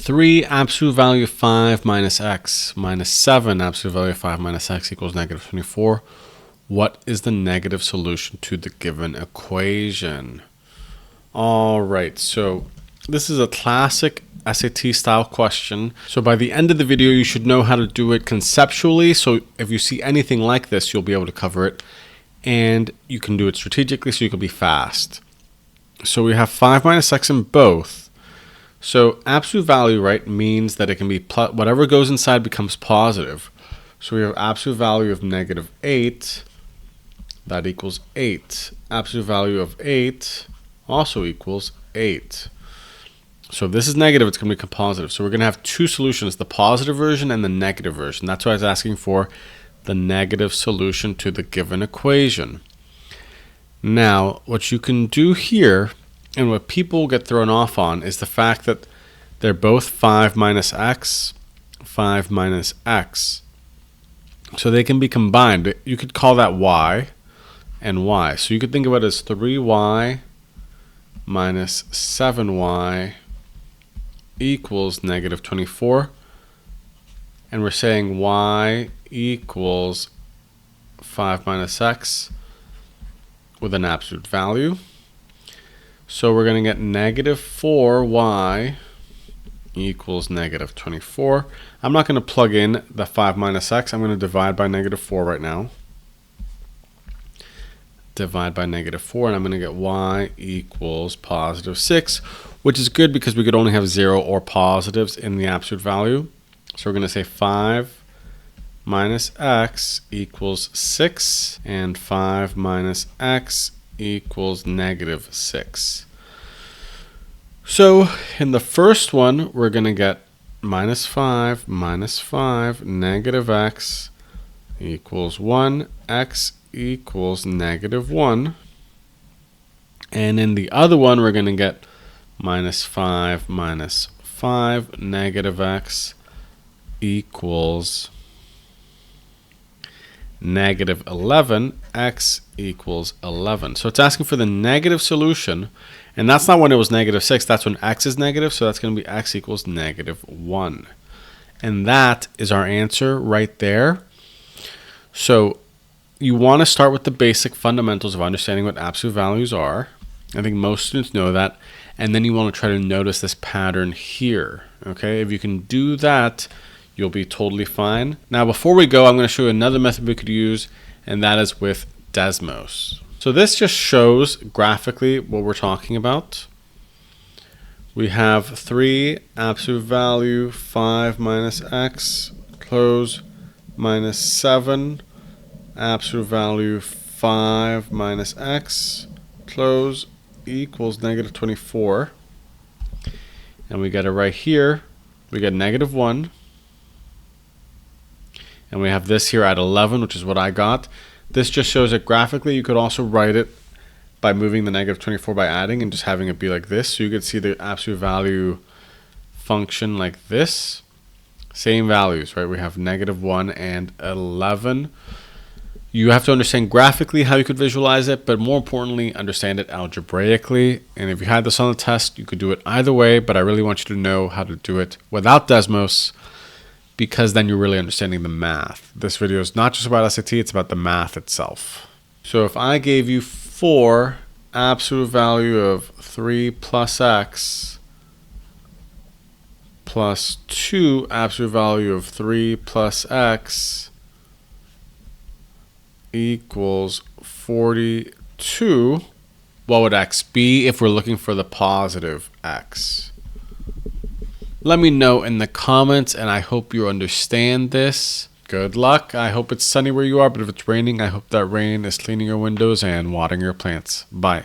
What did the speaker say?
3 absolute value of 5 minus x minus 7 absolute value of 5 minus x equals negative 24. What is the negative solution to the given equation? All right, so this is a classic SAT style question. So by the end of the video, you should know how to do it conceptually. So if you see anything like this, you'll be able to cover it. And you can do it strategically so you can be fast. So we have 5 minus x in both. So absolute value, right, means that it can be whatever goes inside becomes positive. So we have absolute value of negative 8. That equals 8. Absolute value of 8 also equals 8. So if this is negative, it's going to become positive. So we're going to have two solutions, the positive version and the negative version. That's why I was asking for the negative solution to the given equation. Now, what you can do here, and what people get thrown off on, is the fact that they're both 5 minus x, 5 minus x. So they can be combined. You could call that y and y. So you could think of it as 3y minus 7y equals negative 24. And we're saying y equals 5 minus x with an absolute value. So we're going to get negative 4y equals negative 24. I'm not going to plug in the 5 minus x. I'm going to divide by negative 4 right now. Divide by negative 4, and I'm going to get y equals positive 6, which is good because we could only have 0 or positives in the absolute value. So we're going to say 5 minus x equals 6, and 5 minus x equals negative 6. So in the first one, we're going to get minus 5 negative x equals 1, x equals negative 1. And in the other one, we're going to get minus 5 negative x equals negative 11, x equals 11. So it's asking for the negative solution, and that's not when it was negative 6, that's when x is negative, so that's going to be x equals negative 1. And that is our answer right there. So you want to start with the basic fundamentals of understanding what absolute values are. I think most students know that. And then you want to try to notice this pattern here. Okay, if you can do that, you'll be totally fine. Now, before we go, I'm going to show you another method we could use, and that is with Desmos. So this just shows graphically what we're talking about. We have 3 absolute value, 5 minus x, close, minus 7, absolute value 5 minus x, close, equals negative 24. And we get it right here. We get negative 1. And we have this here at 11, which is what I got. This just shows it graphically. You could also write it by moving the negative 24 by adding and just having it be like this. So you could see the absolute value function like this. Same values, right? We have negative 1 and 11. You have to understand graphically how you could visualize it, but more importantly, understand it algebraically. And if you had this on the test, you could do it either way, but I really want you to know how to do it without Desmos, because then you're really understanding the math. This video is not just about SAT, it's about the math itself. So if I gave you 4 absolute value of 3 plus x plus 2 absolute value of 3 plus x equals 42, what would x be if we're looking for the positive x? Let me know in the comments, and I hope you understand this. Good luck. I hope it's sunny where you are, but if it's raining, I hope that rain is cleaning your windows and watering your plants. Bye.